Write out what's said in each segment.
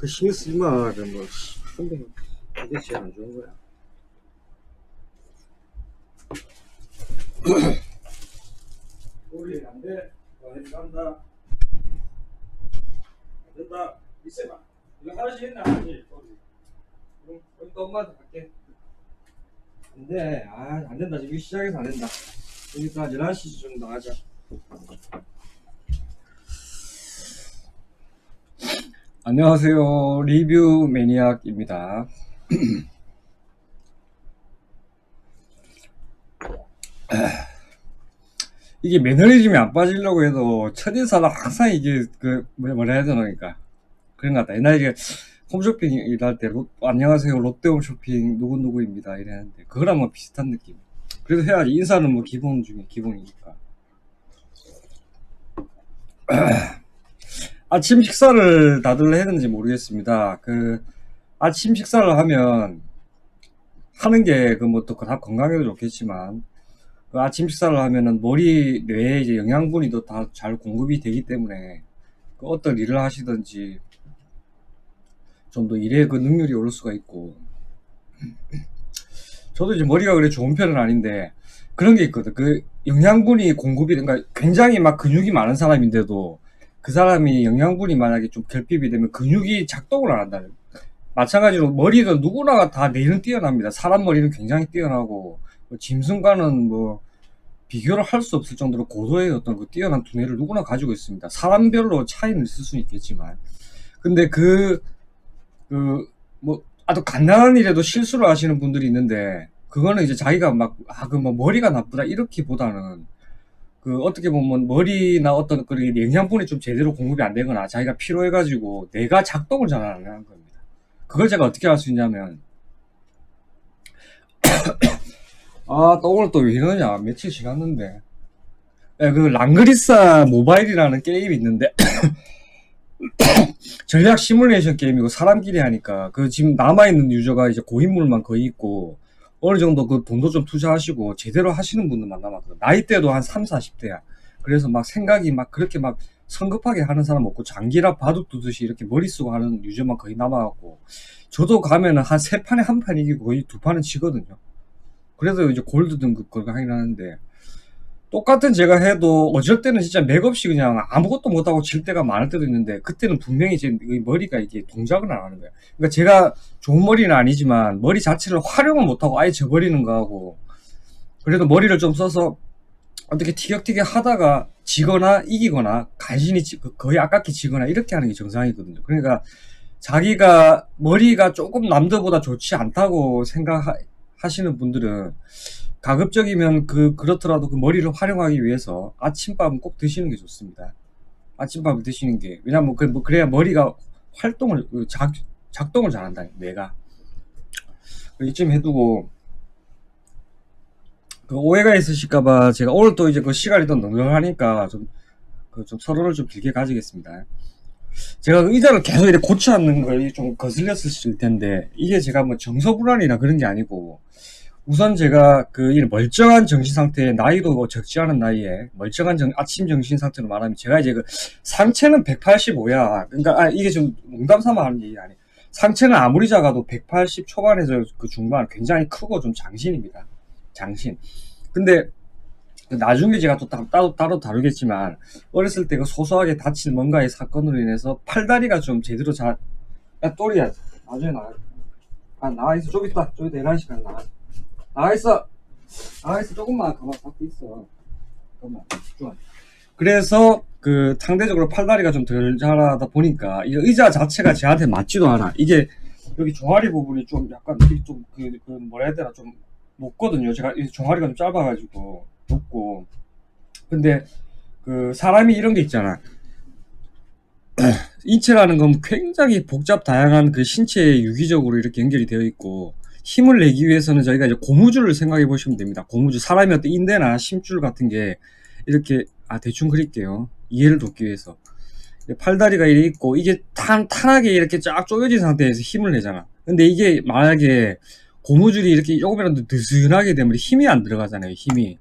그 신경 쓰지 마. 뭐, 근데 이게 제일 안 좋은 거야. 우리 안 돼. 간다. 안 된다. 있어봐. 이거 하나씩 했나? 아니지. 우리 또 엄마한테 갈게. 안 돼. 아, 안 된다. 지금 시작해서 안 된다. 여기다 11시 정도 하자. 안녕하세요. 리뷰 매니악입니다. 이게 매너리즘에 안 빠지려고 해도 첫인사는 항상 이게 뭐라 해야 되나, 그러니까 그런 것 같다. 옛날에 이게 홈쇼핑 일할 때 안녕하세요 롯데홈쇼핑 누구누구입니다 이랬는데 그거랑 뭐 비슷한 느낌. 그래도 해야지. 인사는 뭐 기본 중에 기본이니까. 아침 식사를 다들 했는지 모르겠습니다. 아침 식사를 하면 하는 게 뭐 또 다 건강에도 좋겠지만, 아침 식사를 하면은 머리, 뇌에 이제 영양분이 더 다 잘 공급이 되기 때문에 어떤 일을 하시든지 좀 더 일의 능률이 오를 수가 있고. 저도 이제 머리가 그래 좋은 편은 아닌데 그런 게 있거든. 영양분이 공급이, 그러니까 굉장히 막 근육이 많은 사람인데도 그 사람이 영양분이 만약에 좀 결핍이 되면 근육이 작동을 안 한다는. 마찬가지로 머리는 누구나 다 뇌는 뛰어납니다. 사람 머리는 굉장히 뛰어나고 짐승과는 뭐 비교를 할 수 없을 정도로 고도의 어떤 뛰어난 두뇌를 누구나 가지고 있습니다. 사람별로 차이는 있을 수는 있겠지만, 근데 아주 간단한 일에도 실수를 하시는 분들이 있는데, 그거는 이제 자기가 뭐 머리가 나쁘다 이렇게 보다는, 어떻게 보면 머리나 어떤 그런 영양분이 좀 제대로 공급이 안 되거나 자기가 피로해가지고 내가 작동을 잘 안 하는 겁니다. 그걸 제가 어떻게 할 수 있냐면, 또 오늘 또 왜 이러냐, 며칠 지났는데. 랑그리사 모바일이라는 게임이 있는데, 전략 시뮬레이션 게임이고 사람끼리 하니까 지금 남아있는 유저가 이제 고인물만 거의 있고, 어느 정도 돈도 좀 투자하시고 제대로 하시는 분들만 남았거든. 나이대도 한 3, 40대야. 그래서 막 생각이 막 그렇게 막 성급하게 하는 사람 없고, 장기라 바둑 두듯이 이렇게 머리 쓰고 하는 유저만 거의 남아갖고, 저도 가면은 한 3판에 1판 이기고 거의 2판은 치거든요. 그래서 이제 골드 등급 그거 하긴 하는데, 똑같은 제가 해도 어쩔 때는 진짜 맥없이 그냥 아무것도 못하고 질 때가 많을 때도 있는데, 그때는 분명히 제 머리가 이게 동작을 안 하는 거예요. 그러니까 제가 좋은 머리는 아니지만 머리 자체를 활용을 못하고 아예 져버리는 거하고, 그래도 머리를 좀 써서 어떻게 티격태격 하다가 지거나 이기거나 간신히 거의 아깝게 지거나 이렇게 하는 게 정상이거든요. 그러니까 자기가 머리가 조금 남들보다 좋지 않다고 생각하시는 분들은 가급적이면 그렇더라도 그 머리를 활용하기 위해서 아침밥은 꼭 드시는 게 좋습니다. 아침밥을 드시는 게, 왜냐면 그래야 머리가 활동을, 작동을 잘한다, 뇌가. 이쯤 해두고, 오해가 있으실까봐 제가 오늘 또 이제 시간이 또 넉넉하니까 좀 서론을 좀 길게 가지겠습니다. 제가 의자를 계속 이렇게 고쳐 앉는 걸 좀 거슬렸을 텐데, 이게 제가 뭐 정서불안이나 그런 게 아니고, 우선 제가 이 멀쩡한 정신 상태에, 나이도 뭐 적지 않은 나이에 멀쩡한 아침 정신 상태로 말하면, 제가 이제 상체는 185야. 그러니까 이게 좀 농담 삼아 하는 얘기 아니에요. 상체는 아무리 작아도 180 초반에서 중반, 굉장히 크고 좀 장신입니다. 장신. 근데 나중에 제가 또 따로 다루겠지만, 어렸을 때 소소하게 다친 뭔가의 사건으로 인해서 팔다리가 좀 제대로 야, 또리야. 나중에 나와있어. 좀 있다. 11시간 나와있어. 조금만 가만 밖에 있어. 잠깐만. 그래서 상대적으로 팔다리가 좀 덜 자라다 보니까 이 의자 자체가 저한테 맞지도 않아. 이게 여기 종아리 부분이 좀 약간 좀 뭐라 해야 되나, 좀 높거든요. 제가 이 종아리가 좀 짧아가지고 높고. 근데 사람이 이런 게 있잖아. 인체라는 건 굉장히 복잡 다양한 신체에 유기적으로 이렇게 연결이 되어 있고, 힘을 내기 위해서는 저희가 이제 고무줄을 생각해 보시면 됩니다. 고무줄, 사람의 어떤 인대나 심줄 같은 게 이렇게, 대충 그릴게요. 이해를 돕기 위해서. 팔다리가 이렇게 있고, 이게 탄탄하게 이렇게 쫙 쪼여진 상태에서 힘을 내잖아. 근데 이게 만약에 고무줄이 이렇게 조금이라도 느슨하게 되면 힘이 안 들어가잖아요, 힘이.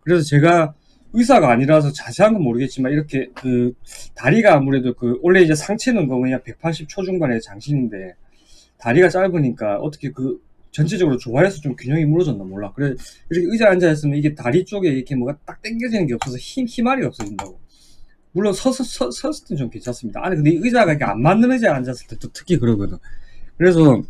그래서 제가 의사가 아니라서 자세한 건 모르겠지만, 이렇게 다리가 아무래도 원래 이제 상체는 그냥 180 초중반의 장신인데, 다리가 짧으니까 어떻게 전체적으로 조화해서 좀 균형이 무너졌나 몰라. 그래, 이렇게 의자에 앉아있으면 이게 다리 쪽에 이렇게 뭐가 딱 당겨지는 게 없어서 힘알이 없어진다고. 물론 섰을 때는 좀 괜찮습니다. 아니, 근데 의자가 이렇게 안 맞는 의자에 앉았을 때 또 특히 그러거든. 그래서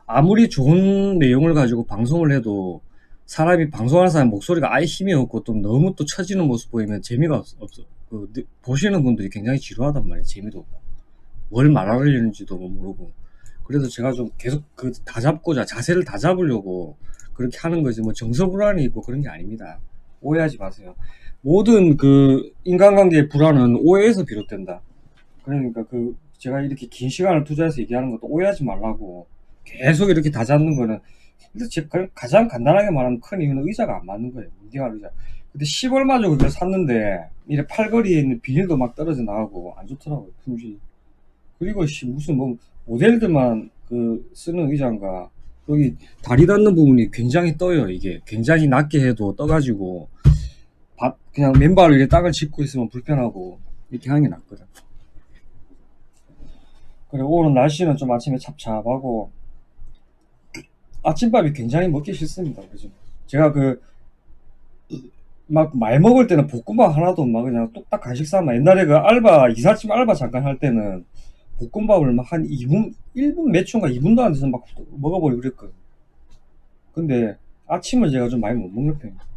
아무리 좋은 내용을 가지고 방송을 해도, 사람이 방송하는 사람 목소리가 아예 힘이 없고 또 너무 또 처지는 모습 보이면 재미가 없어. 보시는 분들이 굉장히 지루하단 말이에요. 재미도 없고. 뭘 말하려는지도 모르고. 그래서 제가 좀 계속 자세를 다 잡으려고 그렇게 하는 거지, 뭐 정서불안이 있고 그런 게 아닙니다. 오해하지 마세요. 모든 인간관계의 불안은 오해에서 비롯된다. 그러니까 제가 이렇게 긴 시간을 투자해서 얘기하는 것도 오해하지 말라고. 계속 이렇게 다 잡는 거는, 제가 가장 간단하게 말하면 큰 이유는 의자가 안 맞는 거예요. 문딩할 의자. 근데 10얼마 주고 그걸 샀는데, 이래 팔걸이에 있는 비닐도 막 떨어져 나가고 안 좋더라고요, 품질이. 그리고 무슨 모델들만 쓰는 의자인가, 여기 다리 닿는 부분이 굉장히 떠요. 이게 굉장히 낮게 해도 떠가지고 그냥 맨발로 이렇게 땅을 짚고 있으면 불편하고, 이렇게 하는 게 낫거든. 그리고 오늘 날씨는 좀 아침에 찹찹하고, 아침밥이 굉장히 먹기 싫습니다. 그죠? 제가 막 말 먹을 때는 볶음밥 하나도 막 그냥 뚝딱 간식 삼아. 옛날에 이삿짐 알바 잠깐 할 때는 볶음밥을 막 한 2분, 1분 몇 초인가 2분도 안 돼서 막 먹어버리고 그랬거든. 근데 아침을 제가 좀 많이 못 먹는 편이에요.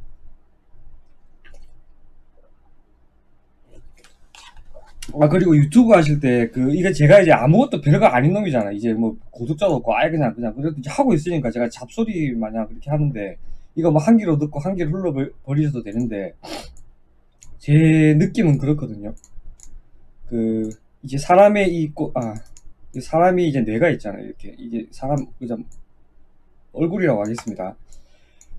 그리고 유튜브 하실 때 이거 제가 이제 아무것도 별거 아닌 놈이잖아. 이제 뭐 구독자도 없고 아예 그냥 그래도 이제 하고 있으니까 제가 잡소리 마냥 그렇게 하는데, 이거 뭐 한 귀로 듣고 한 귀로 흘러버리셔도 되는데, 제 느낌은 그렇거든요. 이제 사람이 이제 뇌가 있잖아요. 이렇게 이게 사람 그냥 얼굴이라고 하겠습니다.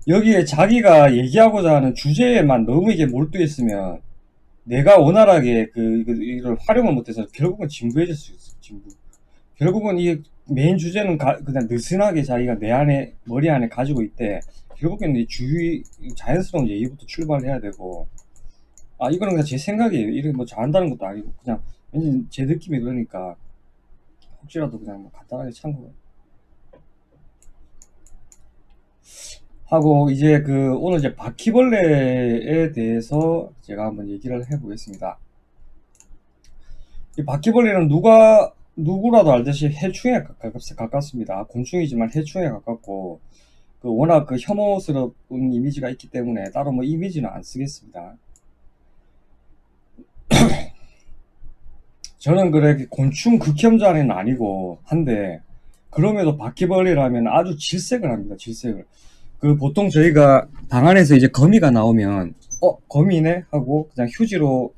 여기에 자기가 얘기하고자 하는 주제에만 너무 이게 몰두해 있으면, 내가 원활하게 이걸 활용을 못해서 결국은 진부해질 수 있어. 진부. 결국은 이 메인 주제는 그냥 느슨하게 자기가 머리 안에 가지고 있대. 결국에는 이 자연스러운 얘기부터 출발해야 되고. 이거는 그냥 제 생각이에요. 이렇게 뭐 잘한다는 것도 아니고, 그냥 왠지 제 느낌이 그러니까 혹시라도 그냥 뭐 간단하게 참고 하고. 이제 오늘 이제 바퀴벌레에 대해서 제가 한번 얘기를 해보겠습니다. 이 바퀴벌레는 누구라도 알듯이 해충에 가깝습니다. 곤충이지만 해충에 가깝고, 워낙 혐오스러운 이미지가 있기 때문에 따로 뭐 이미지는 안 쓰겠습니다. 저는 그래 곤충 극혐자는 아니고 한데 그럼에도 바퀴벌레라면 아주 질색을 합니다. 질색을. 그 보통 저희가 방 안에서 이제 거미가 나오면 거미네 하고 그냥 휴지로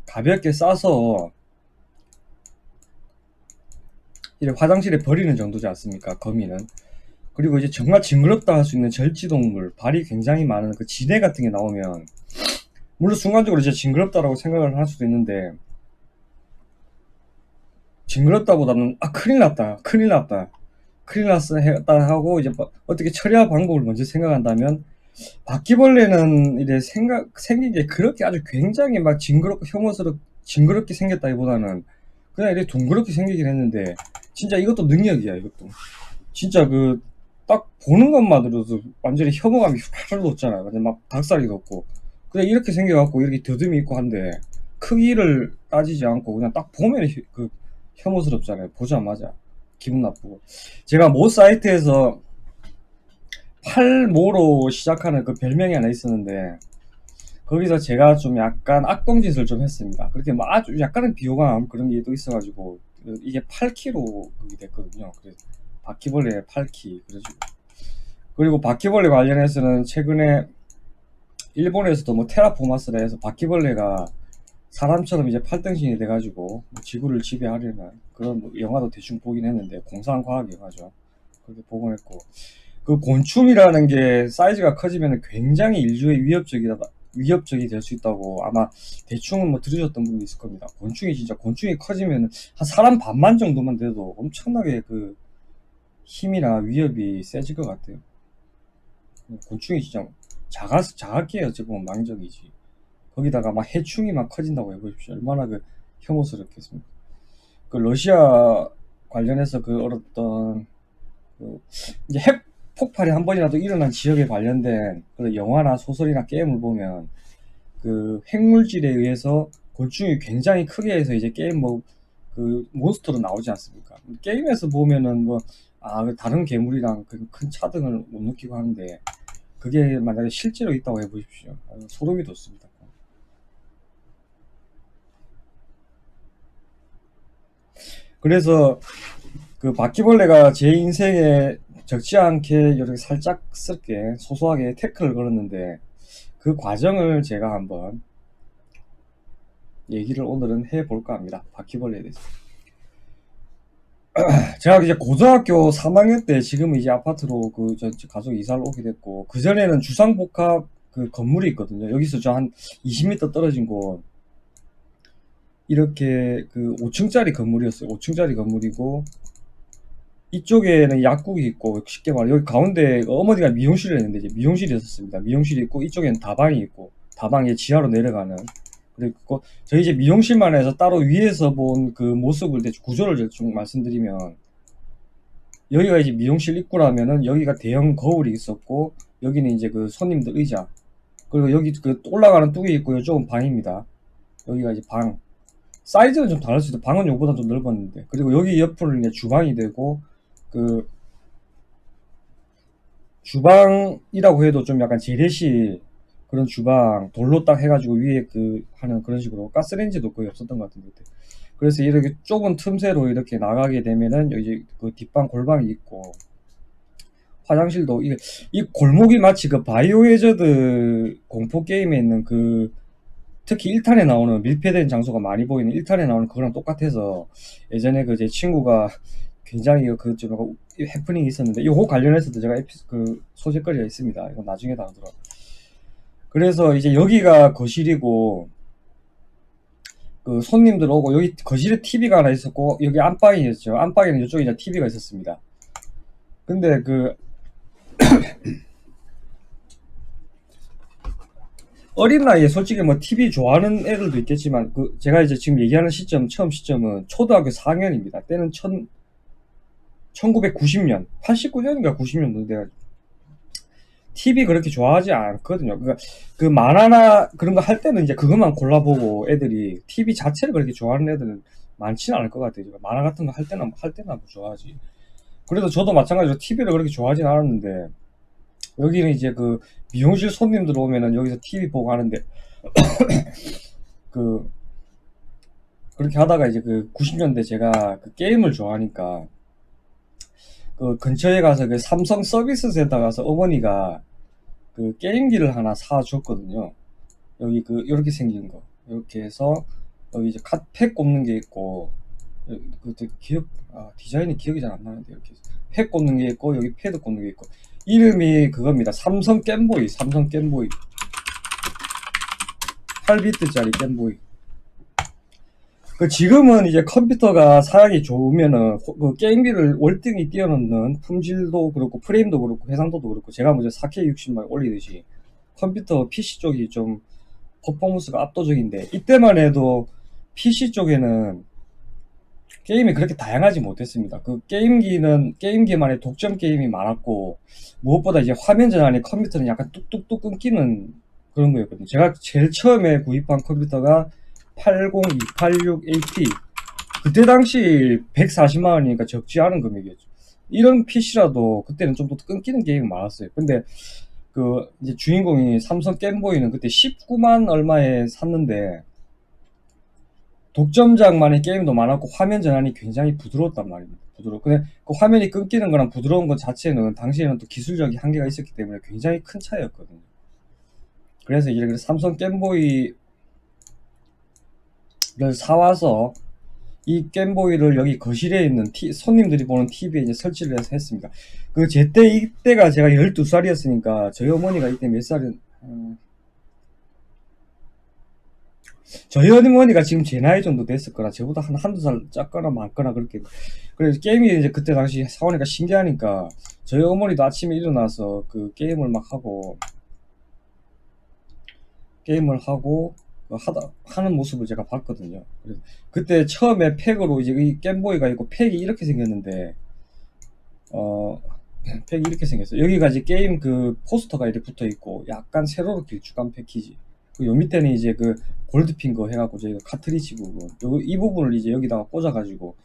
가볍게 싸서 이렇게 화장실에 버리는 정도지 않습니까? 거미는. 그리고 이제 정말 징그럽다 할 수 있는 절지동물, 발이 굉장히 많은 그 지네 같은 게 나오면 물론 순간적으로 이제 징그럽다라고 생각을 할 수도 있는데 징그럽다보다는 큰일 났다, 큰일 났다, 큰일 났어 했다 하고 이제 어떻게 처리할 방법을 먼저 생각한다면 바퀴벌레는 이제 생긴 게 그렇게 아주 굉장히 막 징그럽고 징그럽게 생겼다기보다는 그냥 이렇게 둥그렇게 생기긴 했는데 진짜 이것도 능력이야. 이것도 진짜 딱 보는 것만으로도 완전히 혐오감이 휘파를 돋잖아요. 완전 막 닭살이 돋고 그냥 이렇게 생겨갖고 이렇게 더듬이 있고 한데 크기를 따지지 않고 그냥 딱 보면 혐오스럽잖아요. 보자마자 기분 나쁘고. 제가 모 사이트에서 팔모로 시작하는 그 별명이 하나 있었는데 거기서 제가 좀 약간 악동짓을 좀 했습니다. 그렇게 뭐 아주 약간은 비호감 그런 게 또 있어가지고 이게 8키로 그게 됐거든요. 그래서 바퀴벌레 8키 그래가지고 그리고 바퀴벌레 관련해서는 최근에 일본에서도 뭐 테라포마스라 해서 바퀴벌레가 사람처럼 이제 팔등신이 돼가지고 뭐 지구를 지배하려는 그런 뭐 영화도 대충 보긴 했는데 공상과학 영화죠. 그렇게 보곤 했고 그 곤충이라는 게 사이즈가 커지면 굉장히 인류에 위협적이 될 수 있다고 아마 대충은 뭐 들으셨던 분도 있을 겁니다. 곤충이 커지면 한 사람 반만 정도만 돼도 엄청나게 그 힘이나 위협이 세질 것 같아요. 곤충이 진짜 자각기에 어찌 보면 망적이지. 거기다가 막 해충이 막 커진다고 해보십시오. 얼마나 그 혐오스럽겠습니까? 그 러시아 관련해서 그 어떤 이제 핵 폭발이 한 번이라도 일어난 지역에 관련된 그 영화나 소설이나 게임을 보면 그 핵물질에 의해서 곤충이 굉장히 크게 해서 이제 게임 그 몬스터로 나오지 않습니까? 게임에서 보면은 다른 괴물이랑 그 큰 차등을 못 느끼고 하는데 그게 만약에 실제로 있다고 해보십시오. 소름이 돋습니다. 그래서 그 바퀴벌레가 제 인생에 적지 않게 이렇게 살짝 스럽게 소소하게 태클을 걸었는데 그 과정을 제가 한번 얘기를 오늘은 해볼까 합니다. 바퀴벌레에 대해서. 제가 이제 고등학교 3학년 때 지금 이제 아파트로 저 가족 이사를 오게 됐고 그전에는 주상복합 그 건물이 있거든요. 여기서 저 한 20m 떨어진 곳 이렇게 그 5층짜리 건물이었어요. 5층짜리 건물이고 이쪽에는 약국이 있고 쉽게 말해 여기 가운데 어머니가 미용실을 했는데 이제 미용실이 있었습니다. 미용실이 있고 이쪽에는 다방이 있고 다방에 지하로 내려가는 그리고 저희 이제 미용실만 해서 따로 위에서 본 그 모습을 대충 구조를 대충 말씀드리면 여기가 이제 미용실 입구라면은 여기가 대형 거울이 있었고 여기는 이제 그 손님들 의자 그리고 여기 그 올라가는 뚝이 있고 이쪽은 방입니다. 여기가 이제 방 사이즈는 좀 다를 수도 방은 요거보다 좀 넓었는데 그리고 여기 옆으로 이제 주방이 되고 그 주방이라고 해도 좀 약간 재래식 그런 주방 돌로 딱 해가지고 위에 하는 그런 식으로 가스레인지도 거의 없었던 것 같은데 그래서 이렇게 좁은 틈새로 이렇게 나가게 되면은 여기 그 뒷방 골방이 있고 화장실도 이 골목이 마치 그 바이오헤저드 공포 게임에 있는 특히 1탄에 나오는 밀폐된 장소가 많이 보이는 1탄에 나오는 그거랑 똑같아서 예전에 제 친구가 굉장히 좀 해프닝이 있었는데 이거 관련해서도 제가 소재거리가 있습니다. 이거 나중에 다루더라. 그래서 이제 여기가 거실이고 그 손님들 오고 여기 거실에 TV가 하나 있었고 여기 안방이었죠. 안방에는 이쪽에 이제 TV가 있었습니다. 근데 어린 나이에 솔직히 뭐 TV 좋아하는 애들도 있겠지만 제가 이제 지금 얘기하는 처음 시점은 초등학교 4학년입니다. 때는 1990년, 89년인가 90년도인데 TV 그렇게 좋아하지 않거든요. 그러니까 그 만화나 그런 거 할 때는 이제 그것만 골라보고 애들이 TV 자체를 그렇게 좋아하는 애들은 많지는 않을 것 같아요. 만화 같은 거 할 때는 좋아하지. 그래도 저도 마찬가지로 TV를 그렇게 좋아하진 않았는데 여기는 이제 미용실 손님들 오면은 여기서 TV 보고 하는데 그렇게 하다가 이제 그 90년대 제가 그 게임을 좋아하니까 그 근처에 가서 그 삼성 서비스 센터 가서 어머니가 그 게임기를 하나 사줬거든요. 여기 그 이렇게 생긴 거 이렇게 해서 여기 이제 팩 꼽는 게 있고 그때 디자인이 기억이 잘 안 나는데 이렇게 팩 꼽는 게 있고 여기 패드 꼽는 게 있고 이름이 그겁니다. 삼성 겜보이 8비트짜리 겜보이. 그 지금은 이제 컴퓨터가 사양이 좋으면은 그 게임기를 월등히 뛰어넘는 품질도 그렇고 프레임도 그렇고 해상도도 그렇고 제가 먼저 4K 60만 올리듯이 컴퓨터 PC 쪽이 좀 퍼포먼스가 압도적인데 이때만 해도 PC 쪽에는 게임이 그렇게 다양하지 못했습니다. 그 게임기만의 독점 게임이 많았고 무엇보다 이제 화면 전환이 컴퓨터는 약간 뚝뚝뚝 끊기는 그런 거였거든요. 제가 제일 처음에 구입한 컴퓨터가 80286AP 그때 당시 140만 원이니까 적지 않은 금액이었죠. 이런 PC라도 그때는 좀 더 끊기는 게임이 많았어요. 근데 그 이제 주인공이 삼성 겜보이는 그때 19만 얼마에 샀는데 독점작만의 게임도 많았고 화면 전환이 굉장히 부드러웠단 말입니다. 근데 그 화면이 끊기는 거랑 부드러운 것 자체는 당시에는 또 기술적인 한계가 있었기 때문에 굉장히 큰 차이였거든요. 그래서 이제 삼성 겜보이를 사와서 이 겜보이를 여기 거실에 있는 손님들이 보는 TV에 이제 설치를 해서 했습니다. 그 이때가 제가 12살이었으니까 저희 어머니가 이때 몇 살은 저희 어머니가 지금 제 나이 정도 됐을 거라 저보다 한두 살 작거나 많거나 그렇게. 그래서 게임이 이제 그때 당시 사오니까 신기하니까 저희 어머니도 아침에 일어나서 그 게임을 하고 하는 모습을 제가 봤거든요. 그래서 그때 처음에 팩으로 이제 이 겜보이가 있고 팩이 이렇게 생겼는데 팩이 이렇게 생겼어요. 여기가 이제 게임 그 포스터가 이렇게 붙어 있고 약간 세로로 길쭉한 패키지. 요 밑에는 이제 그 골드핑거 해갖고 저희가 카트리지 부분 이 부분을 이제 여기다가 꽂아가지고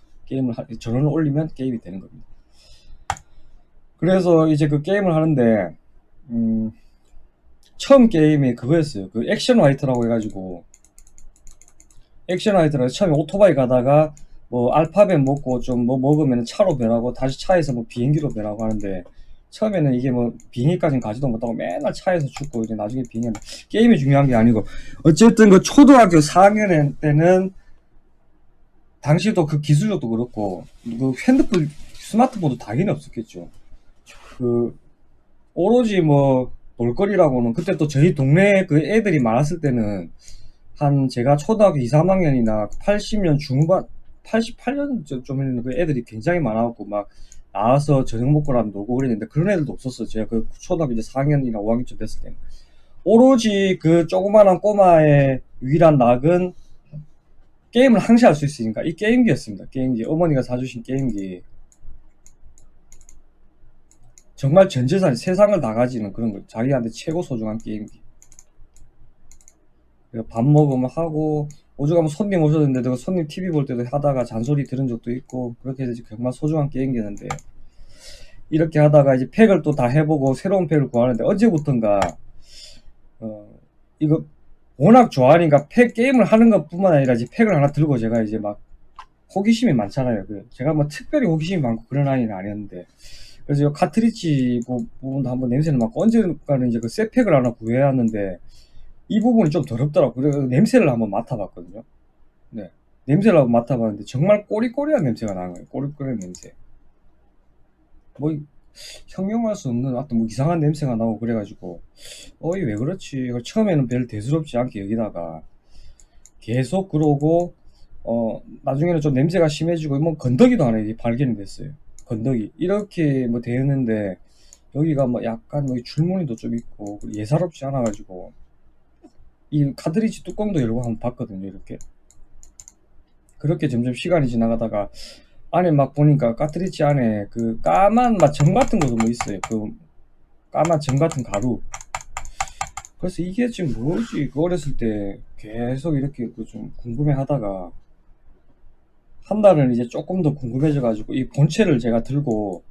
전원을 올리면 게임이 되는 겁니다. 그래서 이제 그 게임을 하는데 처음 게임이 그거였어요. 그 액션 화이트라고 해가지고 처음에 오토바이 가다가 뭐 알파벳 먹고 좀 뭐 먹으면 차로 변하고 다시 차에서 뭐 비행기로 변하고 하는데 처음에는 이게 뭐 비행기까지는 가지도 못하고 맨날 차에서 죽고 이제 나중에 비행기 게임이 중요한 게 아니고 어쨌든 그 초등학교 4학년 때는 당시도 그 기술력도 그렇고 그 핸드폰 스마트폰도 당연히 없었겠죠. 그 오로지 뭐 놀거리라고는 그때 또 저희 동네에 그 애들이 많았을 때는 한 제가 초등학교 2, 3학년이나 80년 중반 88년 좀 있는 그 애들이 굉장히 많아갖고 막 나와서 저녁 먹고라도 놀고 그랬는데 그런 애들도 없었어요. 제가 그 초등학교 이제 4학년이나 5학년쯤 됐을 때는 오로지 그 조그마한 꼬마의 유일한 낙은 게임을 항시할 수 있으니까 이 게임기였습니다. 게임기 어머니가 사주신 게임기 정말 전 재산 세상을 다 가지는 그런 거 자기한테 최고 소중한 게임기. 밥 먹으면 하고 오죽하면 손님 오셨는데 그 손님 TV 볼 때도 하다가 잔소리 들은 적도 있고 그렇게 해서 정말 소중한 게임기였는데 이렇게 하다가 이제 팩을 또 다 해보고 새로운 팩을 구하는데 언제부턴가 이거 워낙 좋아하니까 팩 게임을 하는 것 뿐만 아니라 이제 팩을 하나 들고 제가 이제 막 호기심이 많잖아요. 제가 뭐 특별히 호기심이 많고 그런 아이는 아니었는데 그래서 이 카트리지 부분도 한번 냄새를 맡고 언젠가는 이제 그 새 팩을 하나 구해야 하는데 이 부분이 좀 더럽더라고요. 그래서 냄새를 한번 맡아봤거든요. 네. 냄새를 한번 맡아봤는데 정말 꼬리꼬리한 냄새가 나는 거예요. 꼬리꼬리한 냄새. 뭐 형용할 수 없는 어떤 뭐 이상한 냄새가 나고 그래가지고 이게 왜 그렇지. 처음에는 별 대수롭지 않게 여기다가 계속 그러고 나중에는 좀 냄새가 심해지고 뭐 건더기도 하나 발견이 됐어요. 건더기 이렇게 뭐 되었는데 여기가 뭐 약간 뭐 줄무늬도 좀 있고 예사롭지 않아가지고 이 카트리지 뚜껑도 열고 한번 봤거든요. 이렇게 그렇게 점점 시간이 지나가다가 안에 막 보니까 카트리지 안에 그 까만 점 같은 것도 뭐 있어요. 그 까만 점 같은 가루. 그래서 이게 지금 뭐지? 그 어렸을 때 계속 이렇게 좀 궁금해 하다가 한 달은 이제 조금 더 궁금해져 가지고 이 본체를 제가 들고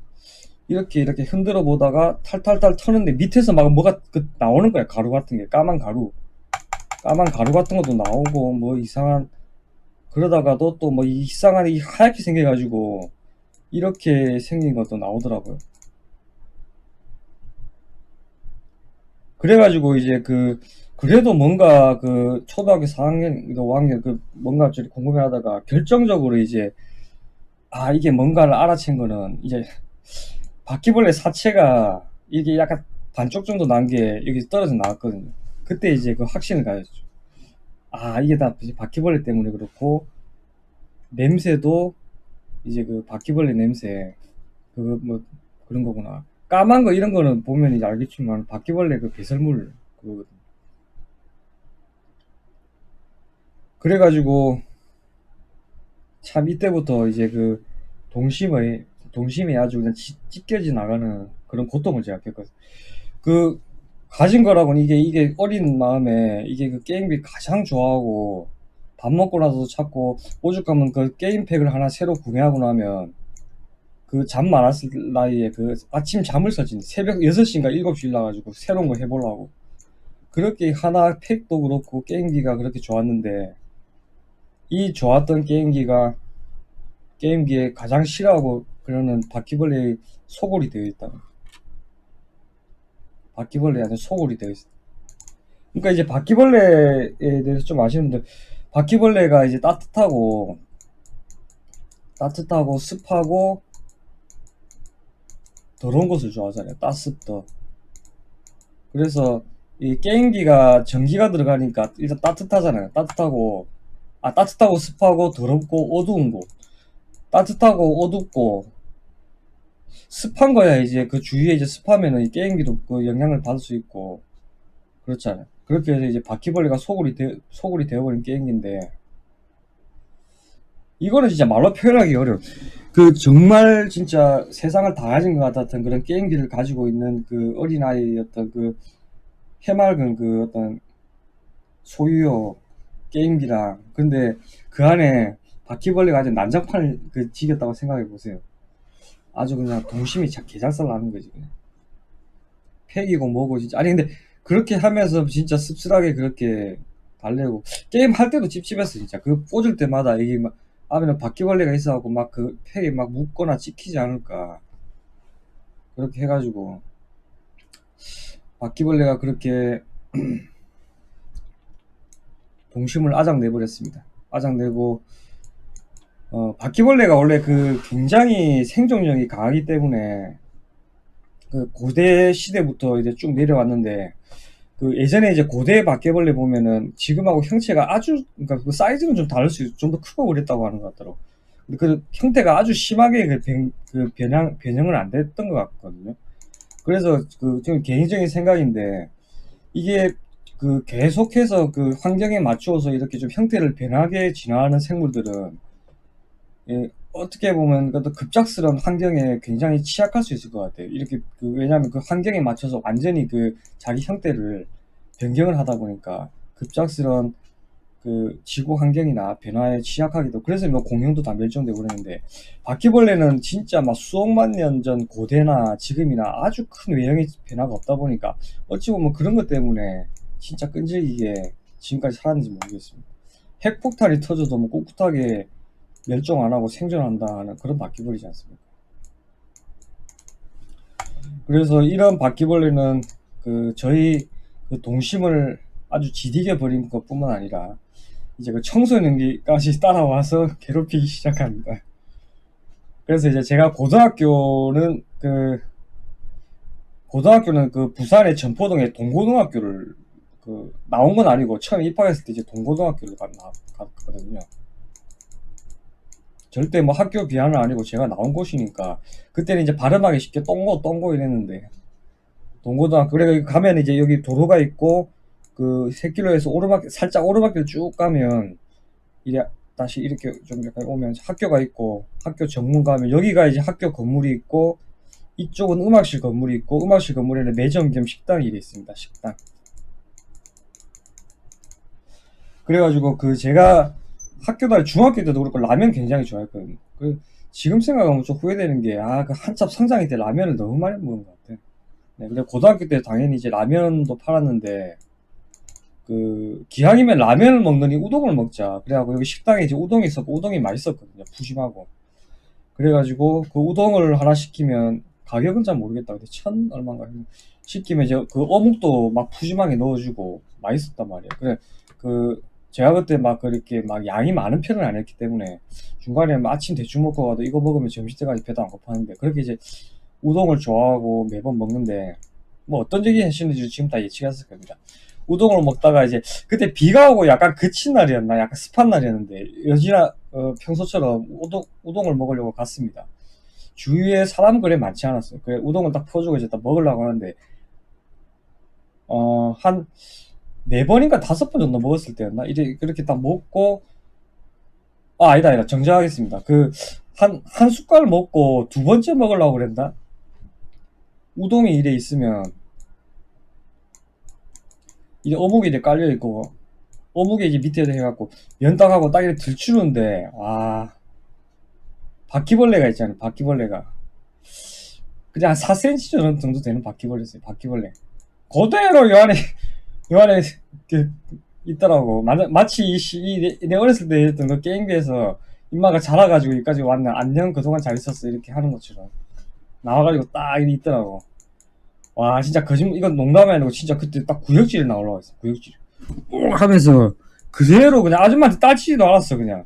이렇게 흔들어 보다가 탈탈탈 터는데 밑에서 막 뭐가 나오는 거야. 가루 같은 게 까만 가루 같은 것도 나오고 뭐 이상한 그러다가도 또 뭐 이상한 이 하얗게 생겨가지고 이렇게 생긴 것도 나오더라고요. 그래가지고 이제 그래도 뭔가 초등학교 4학년, 5학년 뭔가 좀 궁금해하다가 결정적으로 이제 이게 뭔가를 알아챈 거는 이제 바퀴벌레 사체가 이게 약간 반쪽 정도 난 게 여기 떨어져 나왔거든요. 그때 이제 그 확신을 가졌죠. 이게 다 바퀴벌레 때문에 그렇고, 냄새도 이제 바퀴벌레 냄새, 뭐 그런 거구나. 까만 거 이런 거는 보면 이제 알겠지만 바퀴벌레 배설물 그거거든요. 그래가지고 참 이때부터 이제 동심이 아주 그냥 찢겨져 나가는 그런 고통을 제가 겪었어요. 그 가진 거라고는 이게 어린 마음에 이게 게임기 가장 좋아하고, 밥 먹고 나서도 찾고, 오죽하면 게임팩을 하나 새로 구매하고 나면 잠 많았을 나이에 아침 잠을 설친 새벽 6시인가 7시 일어나가지고 새로운 거 해보려고, 그렇게 하나 팩도 그렇고 게임기가 그렇게 좋았는데, 이 좋았던 게임기에 가장 싫어하고 그러는 바퀴벌레의 소굴이 되어 있다. 바퀴벌레한테 소굴이 되어 있어. 그러니까 이제 바퀴벌레에 대해서 좀 아시는 분들, 바퀴벌레가 이제 따뜻하고 습하고 더러운 것을 좋아하잖아요. 따습더. 그래서 이 게임기가 전기가 들어가니까 일단 따뜻하잖아요. 따뜻하고 습하고 더럽고 어두운 곳. 따뜻하고 어둡고 습한 거야. 이제 주위에 이제 습하면은 이 게임기도 영향을 받을 수 있고 그렇잖아요. 그렇게 해서 이제 바퀴벌레가 소굴이 되어버린 게임기인데, 이거는 진짜 말로 표현하기 어려워. 정말 진짜 세상을 다 가진 것 같았던 그런 게임기를 가지고 있는 어린아이였던 해맑은 어떤 소유요 게임기랑, 근데 그 안에 바퀴벌레가 아주 난장판을 지겼다고 생각해 보세요. 아주 그냥 동심이 개작살 나는 거지 그냥. 팩이고 뭐고 진짜. 아니 근데 그렇게 하면서 진짜 씁쓸하게 그렇게 달래고, 게임 할 때도 찝찝했어 진짜. 꽂을 때마다 이게 막 안에는 바퀴벌레가 있어갖고 막 팩에 막 묻거나 찍히지 않을까, 그렇게 해가지고 바퀴벌레가 그렇게 동심을 아작내버렸습니다. 아작내고, 바퀴벌레가 원래 굉장히 생존력이 강하기 때문에 고대 시대부터 이제 쭉 내려왔는데, 예전에 이제 고대 바퀴벌레 보면은 지금하고 형체가 그러니까 사이즈는 좀 다를 좀 더 크고 그랬다고 하는 것 같더라고. 근데 형태가 아주 심하게 변형을 안 됐던 것 같거든요. 그래서 좀 개인적인 생각인데, 이게 계속해서 환경에 맞추어서 이렇게 좀 형태를 변하게 진화하는 생물들은, 예, 어떻게 보면 급작스러운 환경에 굉장히 취약할 수 있을 것 같아요. 이렇게 왜냐하면 환경에 맞춰서 완전히 자기 형태를 변경을 하다 보니까 급작스러운 지구 환경이나 변화에 취약하기도, 그래서 뭐 공룡도 다 멸종되고 그러는데, 바퀴벌레는 진짜 막 수억만 년 전 고대나 지금이나 아주 큰 외형의 변화가 없다 보니까 어찌 보면 그런 것 때문에 진짜 끈질기게 지금까지 살았는지 모르겠습니다. 핵폭탄이 터져도 뭐 꿋꿋하게 멸종 안 하고 생존한다 하는 그런 바퀴벌레지 않습니까? 그래서 이런 바퀴벌레는 저희 동심을 아주 지디게 버린 것뿐만 아니라 이제 청소년기까지 따라와서 괴롭히기 시작합니다. 그래서 이제 제가 고등학교는 부산의 전포동에 동고등학교를 나온 건 아니고 처음 입학했을 때 이제 동고등학교를 갔거든요. 절대 뭐 학교 비하는 아니고 제가 나온 곳이니까, 그때는 이제 발음하기 쉽게 똥고 이랬는데, 동고등학교. 그래 가면 이제 여기 도로가 있고 새길로에서 살짝 오르막길 쭉 가면 이래 다시 이렇게 좀 약간 오면 학교가 있고, 학교 정문 가면 여기가 이제 학교 건물이 있고, 이쪽은 음악실 건물이 있고, 음악실 건물에는 매점 겸 식당이 있습니다. 식당. 그래가지고 제가 학교 다닐 중학교 때도 그렇고 라면 굉장히 좋아했거든요. 지금 생각하면 좀 후회되는 게, 한참 성장일 때 라면을 너무 많이 먹은 것 같아. 네, 근데 고등학교 때 당연히 이제 라면도 팔았는데, 기왕이면 라면을 먹느니 우동을 먹자. 그래갖고 여기 식당에 이제 우동이 있었고, 우동이 맛있었거든요. 푸짐하고. 그래가지고 그 우동을 하나 시키면, 가격은 잘 모르겠다. 근데 천 얼마인가 시키면 이제 그 어묵도 막 푸짐하게 넣어주고 맛있었단 말이에요. 그래, 그 제가 그때 막 그렇게 막 양이 많은 편은 아니었기 때문에 중간에 뭐 아침 대충 먹고 가도 이거 먹으면 점심때까지 배도 안 고팠는데, 그렇게 이제 우동을 좋아하고 매번 먹는데, 뭐 어떤 얘기 하시는지 지금 다 예측했을 겁니다. 우동을 먹다가 이제 그때 비가 오고 약간 그친 날이었나, 약간 습한 날이었는데 여지나 평소처럼 우동을 먹으려고 갔습니다. 주위에 사람 그래 많지 않았어요. 그래 우동을 딱 퍼주고 이제 딱 먹으려고 하는데, 한 4번인가 5번 정도 먹었을 때였나, 이제 그렇게 딱 먹고, 아니다, 정정하겠습니다. 한 숟갈 먹고 2번째 먹으려고 그랬나. 우동이 이래 있으면 이제 어묵이 이제 깔려 있고, 어묵이 이제 밑에 해갖고 연딱하고 딱 이렇게 들추는데, 바퀴벌레가 있잖아요. 바퀴벌레가 그냥 한 4cm 정도 되는 바퀴벌레였어요. 바퀴벌레 그대로 요 안에 그 있더라고. 마치 내 어렸을 때 했던 그 게임기에서 인마가 자라가지고 여기까지 왔네, 안녕 그동안 잘 있었어, 이렇게 하는 것처럼 나와가지고 딱 있더라고. 와, 진짜 거짓말, 이건 농담이 아니고 진짜 그때 딱 구역질이 나올라와 있어. 구역질 하면서 그대로 그냥 아줌마한테 따지지도 않았어. 그냥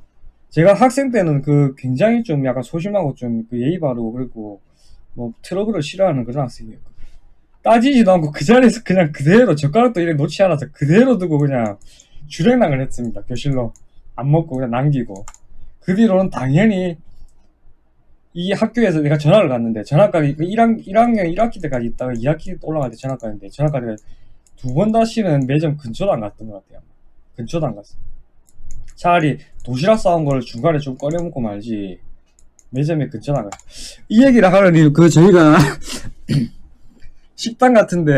제가 학생 때는 굉장히 좀 약간 소심하고 좀 예의 바르고, 그리고 뭐 트러블을 싫어하는 그런 학생이었고, 따지지도 않고 그 자리에서 그냥 그대로 젓가락도 이렇게 놓지 않아서 그대로 두고 그냥 주랭랑을 했습니다. 교실로 안 먹고 그냥 남기고. 그 뒤로는 당연히 이 학교에서 내가 전학을 갔는데, 전학까지 1학년 1학기 때까지 있다가 2학기 올라갈 때 전학 갔는데, 전학까지 2번 다시는 매점 근처도 안 갔던 것 같아요. 근처도 안 갔어. 차라리 도시락 싸온 걸 중간에 좀 꺼내 먹고 말지, 매점에 근처도 안 갔어. 이 얘기를 하려니 저희가 식당 같은데,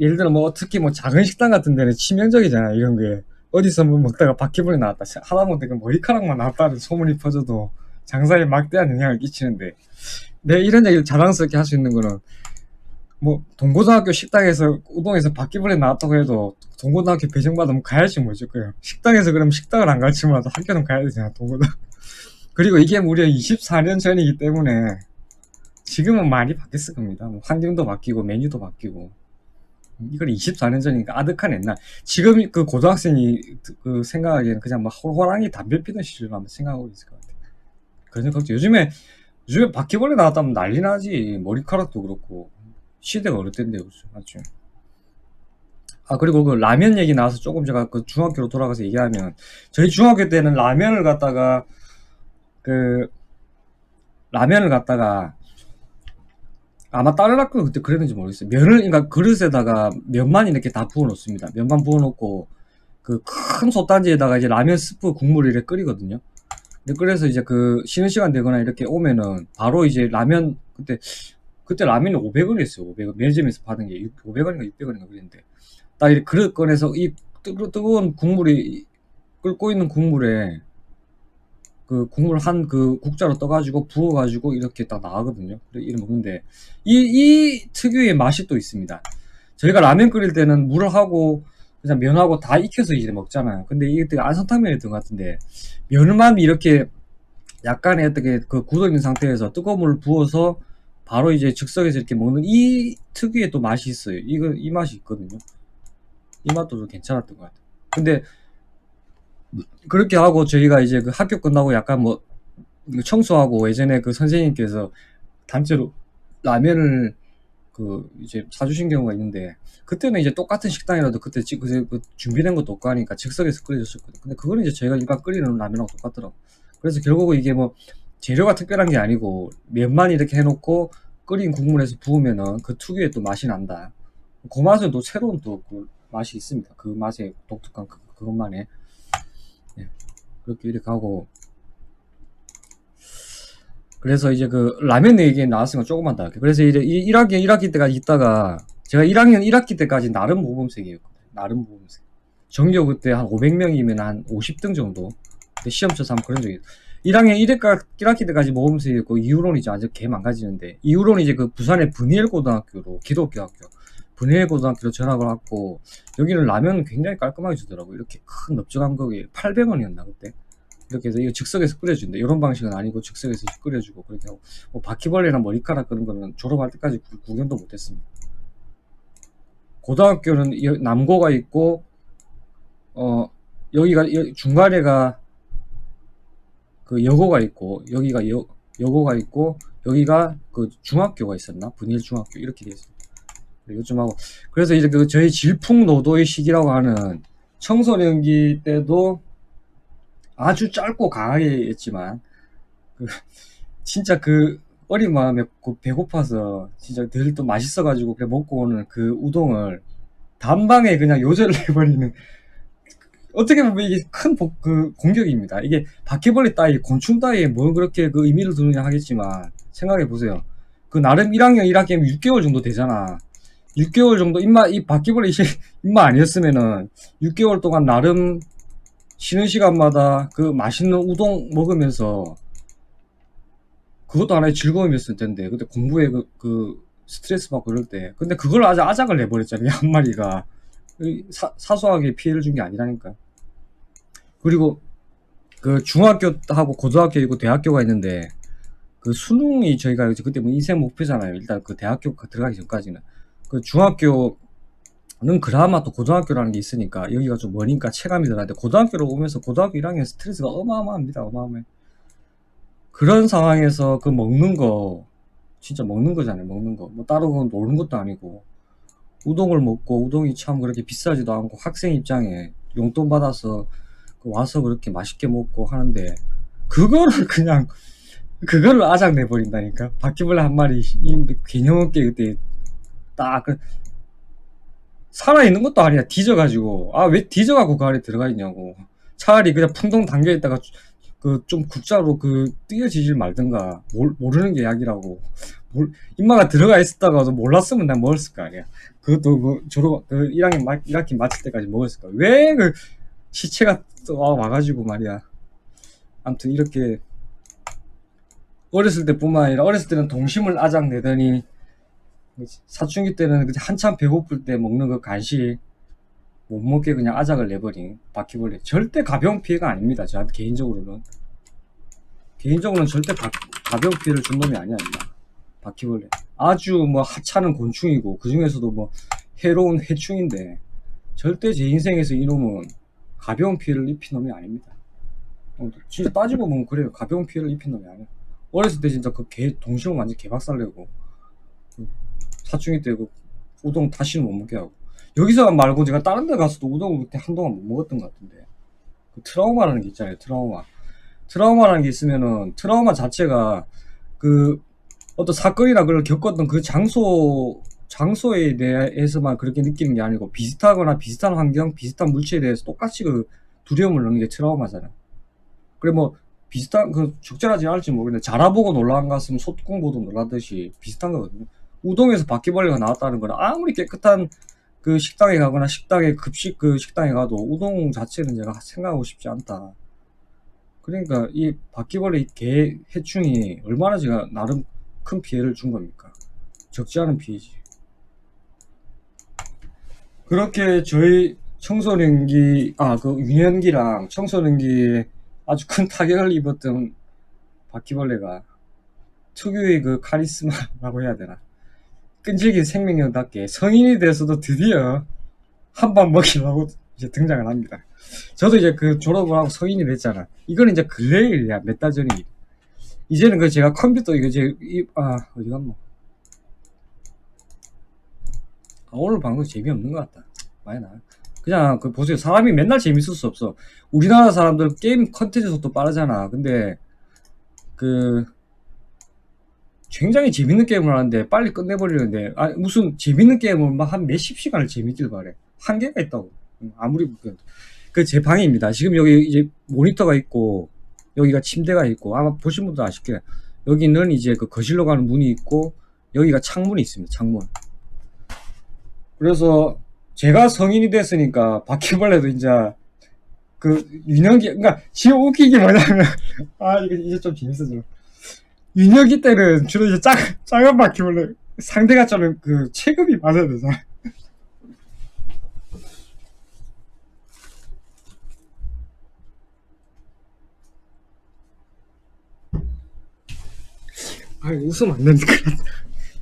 예를 들어 뭐 특히 뭐 작은 식당 같은 데는 치명적이잖아요. 이런 게 어디서 뭐 먹다가 바퀴벌레 나왔다, 하다못해 머리카락만 나왔다는 소문이 퍼져도 장사에 막대한 영향을 끼치는데, 이런 얘기를 자랑스럽게 할 수 있는 거는, 뭐 동고등학교 식당에서 우동에서 바퀴벌레 나왔다고 해도 동고등학교 배정받으면 가야지 뭐죠. 그냥 식당에서 그럼 식당을 안 갈지 몰라도 학교는 가야 되잖아, 동고등학교. 그리고 이게 무려 24년 전이기 때문에 지금은 많이 바뀌었을 겁니다. 뭐 환경도 바뀌고 메뉴도 바뀌고. 이건 24년 전이니까 아득한 옛날. 지금 고등학생이 생각하기에는 그냥 막 호랑이 담배 피던 시절로 한번 생각하고 있을 것 같아요. 그런 걱정. 요즘에 바퀴벌레 나왔다면 난리 나지. 머리카락도 그렇고. 시대가 어느 때인데, 그렇죠. 맞죠. 그리고 라면 얘기 나와서 조금 제가 중학교로 돌아가서 얘기하면, 저희 중학교 때는 라면을 갖다가 아마 다른 학교는 그때 그랬는지 모르겠어요. 그러니까 그릇에다가 면만 이렇게 다 부어 놓습니다. 면만 부어 놓고 큰 솥단지에다가 이제 라면 스프 국물을 이렇게 끓이거든요. 근데 그래서 이제 쉬는 시간 되거나 이렇게 오면은 바로 이제 라면, 그때 라면이 500원이었어요. 500원. 매점에서 받은 게 500원인가 600원인가 그랬는데, 딱 이렇게 그릇 꺼내서 이 뜨거운 국물이 끓고 있는 국물에 국물 국자로 떠가지고 부어가지고 이렇게 딱 나가거든요. 이렇게 먹는데, 이 특유의 맛이 또 있습니다. 저희가 라면 끓일 때는 물을 하고 그냥 면하고 다 익혀서 이제 먹잖아요. 근데 이게 안성탕면이었던 것 같은데, 면만 이렇게 약간의 어떻게 굳어 있는 상태에서 뜨거운 물을 부어서 바로 이제 즉석에서 이렇게 먹는 이 특유의 또 맛이 있어요. 이 맛이 있거든요. 이 맛도 좀 괜찮았던 것 같아요. 근데 그렇게 하고 저희가 이제 학교 끝나고 약간 뭐 청소하고, 예전에 선생님께서 단체로 라면을 이제 사주신 경우가 있는데, 그때는 이제 똑같은 식당이라도 그때 준비된 것도 없고 하니까 즉석에서 끓여줬었거든요. 근데 그거는 이제 저희가 일반 끓이는 라면하고 똑같더라고. 그래서 결국은 이게 뭐 재료가 특별한 게 아니고 면만 이렇게 해놓고 끓인 국물에서 부으면은 그 특유의 또 맛이 난다. 그 맛은 또 새로운 또 맛이 있습니다. 그 맛의 독특한 그것만의. 네. 그렇게 이렇게 하고, 그래서 이제 라면 얘기 나왔으니까 조금만 더 할게요. 그래서 이제 1학기 때까지 있다가, 제가 1학년 1학기 때까지 나름 모범생이었거든요. 나름 모범생. 전교 그때 한 500명이면 한 50등 정도. 시험 쳐서 한번 그런 적이 있어요. 1학년 1학기 때까지 모범생이었고, 이후로는 이제 아주 개 망가지는데, 이후로는 이제 부산의 분이엘 고등학교로, 기독교 학교, 분해 고등학교로 전학을 왔고, 여기는 라면 굉장히 깔끔하게 주더라고. 이렇게 큰 넓적한 거기 800원이었나 그때. 이렇게 해서 이거 즉석에서 끓여준대. 이런 방식은 아니고 즉석에서 끓여주고 그렇게 하고, 뭐 바퀴벌레나 머리카락 그런 거는 졸업할 때까지 구경도 못했습니다. 고등학교는 남고가 있고, 여기가 중간에가 그 여고가 있고, 여기가 여고가 있고, 여기가 그 중학교가 있었나? 분일 중학교 이렇게 돼 있어요. 요즘 하고, 그래서 이제 그 저희 질풍노도의 시기라고 하는 청소년기 때도 아주 짧고 강하게 했지만, 그 진짜 그 어린 마음에 배고파서 진짜 늘 또 맛있어가지고 그래 먹고 오는 그 우동을 단방에 그냥 요절을 해버리는, 어떻게 보면 이게 큰 공격입니다. 이게 바퀴벌레 따위, 곤충 따위에 뭘 그렇게 그 의미를 두느냐 하겠지만, 생각해 보세요. 그 나름 1학년 1학기면 6개월 정도 되잖아. 6개월 정도 이 바퀴벌레 입마 아니었으면은 6개월 동안 나름 쉬는 시간마다 그 맛있는 우동 먹으면서 그것도 하나의 즐거움이었을 텐데, 그때 공부에 그 스트레스 받고 이럴 때. 근데 그걸 아작을 내버렸잖아요, 한 마리가. 사소하게 피해를 준 게 아니라니까. 그리고 그 중학교하고 고등학교 있고 대학교가 있는데, 그 수능이 저희가 그때 뭐 인생 목표잖아요. 일단 그 대학교 들어가기 전까지는. 그 중학교는 그나마 또 고등학교라는 게 있으니까 여기가 좀 머니까 체감이 들었는데, 고등학교로 오면서 고등학교 1학년 스트레스가 어마어마합니다. 어마어마해. 그런 상황에서 그 먹는 거, 진짜 먹는 거잖아요. 먹는 거. 뭐 따로 그건 노는 것도 아니고, 우동을 먹고, 우동이 참 그렇게 비싸지도 않고, 학생 입장에 용돈 받아서 와서 그렇게 맛있게 먹고 하는데, 그거를 그냥 그거를 아작 내버린다니까. 바퀴벌레 한 마리 개념 없게 그때 딱 살아있는 것도 아니야. 뒤져가지고, 왜 뒤져가고 그 안에 들어가 있냐고. 차라리 그냥 풍덩 담겨있다가 그 좀 국자로 띄어지질 말든가. 모르는 게 약이라고. 입마가 들어가 있었다가도 몰랐으면 난 먹었을 거 아니야. 그것도 뭐 졸업 1학기 마칠 때까지 먹었을 거야. 왜 그 시체가 와가지고 말이야. 아무튼 이렇게 어렸을 때뿐만 아니라, 어렸을 때는 동심을 아작 내더니 사춘기 때는 한참 배고플 때 먹는 그 간식 못 먹게 그냥 아작을 내버린 바퀴벌레. 절대 가벼운 피해가 아닙니다. 저한테 개인적으로는 절대 가벼운 피해를 준 놈이 아니야. 바퀴벌레 아주 뭐 하찮은 곤충이고, 그 중에서도 뭐 해로운 해충인데, 절대 제 인생에서 이놈은 가벼운 피해를 입힌 놈이 아닙니다. 진짜 따지고 보면 그래요. 가벼운 피해를 입힌 놈이 아니야. 어렸을 때 진짜 동심을 완전 개박살내고, 사춘기 때 우동 다시는 못 먹게 하고, 여기서 말고 제가 다른 데 가서도 우동을 그때 한동안 못 먹었던 것 같은데, 트라우마라는 게 있잖아요. 트라우마라는 게 있으면은, 트라우마 자체가 어떤 사건이나 그걸 겪었던 그 장소에 대해서만 그렇게 느끼는 게 아니고, 비슷하거나 비슷한 환경, 비슷한 물체에 대해서 똑같이 두려움을 넣는 게 트라우마잖아. 그래 뭐 비슷한 적절하지 않을지 모르겠는데, 자라보고 놀란 것 같으면 소뚜껑 보고 놀라듯이 비슷한 거거든요. 우동에서 바퀴벌레가 나왔다는 건, 아무리 깨끗한 그 식당에 가거나 급식 식당에 가도 우동 자체는 제가 생각하고 싶지 않다. 그러니까 이 바퀴벌레 개 해충이 얼마나 제가 나름 큰 피해를 준 겁니까? 적지 않은 피해지. 그렇게 저희 청소년기, 유년기랑 청소년기에 아주 큰 타격을 입었던 바퀴벌레가 특유의 그 카리스마라고 해야 되나, 끈질긴 생명력답게 성인이 돼서도 드디어 한 번 먹이려고 이제 등장을 합니다. 저도 이제 졸업을 하고 성인이 됐잖아. 이거는 이제 근래의 일이야. 몇 달 전의 일. 이제는 제가 컴퓨터 어디 갔노? 오늘 방송 재미없는 것 같다. 많이 나. 그냥 보세요. 사람이 맨날 재밌을 수 없어. 우리나라 사람들 게임 컨텐츠 속도 빠르잖아. 근데 굉장히 재밌는 게임을 하는데 빨리 끝내버리는데, 무슨 재밌는 게임을 막 한 몇십 시간을 재밌길 바래. 한계가 있다고. 아무리 제 방입니다. 지금 여기 이제 모니터가 있고, 여기가 침대가 있고, 아마 보신 분도 아실 거예요. 여기는 이제 거실로 가는 문이 있고, 여기가 창문이 있습니다. 창문. 그래서 제가 성인이 됐으니까 바퀴벌레도 이제 유년기, 그러니까 지금 웃긴 게 뭐냐면, 이제 좀 재밌어져. 유년기 때는 주로 이제 작은 바퀴벌레, 상대가 저는 체급이 맞아야 되잖아. 웃으면 안 된다.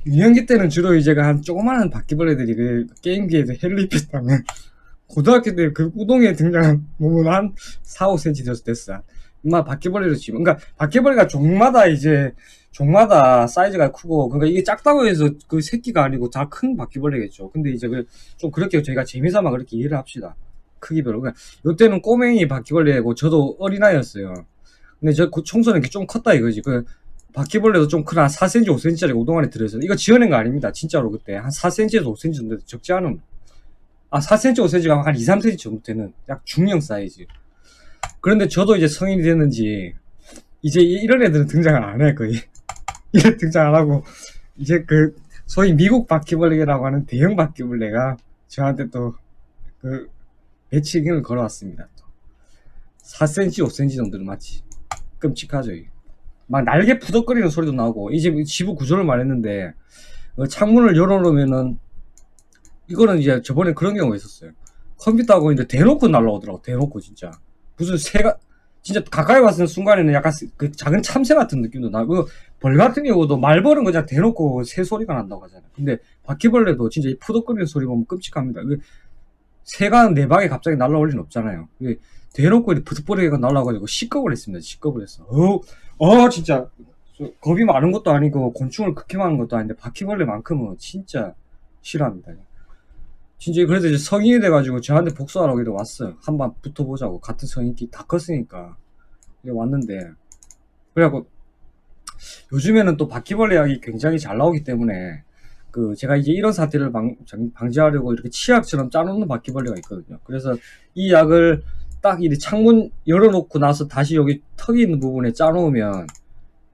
유년기 때는 주로 이제 한 조그마한 바퀴벌레들이 그 게임기에서 해를 입혔다면, 고등학교 때 그 우동에 등장한 몸은 한 4, 5cm 정도 됐어. 인마 바퀴벌레로 치면. 그러니까 바퀴벌레가 종마다 사이즈가 크고, 그러니까 이게 작다고 해서 그 새끼가 아니고 다 큰 바퀴벌레겠죠. 근데 이제 좀 그렇게 저희가 재미삼아 그렇게 이해를 합시다. 크기별로. 그러니까 요때는 꼬맹이 바퀴벌레고 저도 어린아이였어요. 근데 그 청소는 이렇게 좀 컸다 이거지. 그 바퀴벌레도 좀 큰 한 4cm, 5cm짜리 우동 안에 들어있어요. 이거 지어낸 거 아닙니다. 진짜로 그때. 한 4cm에서 5cm 정도 적지 않은. 4cm, 5cm가 한 2, 3cm 정도 되는 약 중형 사이즈. 그런데 저도 이제 성인이 됐는지, 이제 이런 애들은 등장을 안 해, 거의. 이래 등장 안 하고, 이제 소위 미국 바퀴벌레라고 하는 대형 바퀴벌레가 저한테 또, 매칭을 걸어왔습니다. 4cm, 5cm 정도는 맞지. 끔찍하죠, 이게. 막 날개 푸덕거리는 소리도 나고, 이제 지부 구조를 말했는데, 창문을 열어놓으면은, 이거는 이제 저번에 그런 경우가 있었어요. 컴퓨터하고 있는데 대놓고 날라오더라고. 대놓고 진짜. 무슨 새가 진짜 가까이 왔을 순간에는 약간 그 작은 참새 같은 느낌도 나고, 벌 같은 경우도 말벌은 그냥 대놓고 새 소리가 난다고 하잖아요. 근데 바퀴벌레도 진짜 이 푸덕거리는 소리 보면 끔찍합니다. 새가 내 방에 갑자기 날라올 리는 없잖아요. 대놓고 부득부득이가 날라와가지고 시겁을 했습니다. 시겁을 했어. 진짜 겁이 많은 것도 아니고 곤충을 극히 많은 것도 아닌데 바퀴벌레만큼은 진짜 싫어합니다. 진짜 그래도 이제 성인이 돼가지고 저한테 복수하라고 이래 왔어요. 한번 붙어보자고. 같은 성인끼리 다 컸으니까 이래 왔는데, 그래갖고 요즘에는 또 바퀴벌레 약이 굉장히 잘 나오기 때문에 제가 이제 이런 사태를 방지하려고 이렇게 치약처럼 짜놓는 바퀴벌레가 있거든요. 그래서 이 약을 딱 이 창문 열어놓고 나서 다시 여기 턱이 있는 부분에 짜놓으면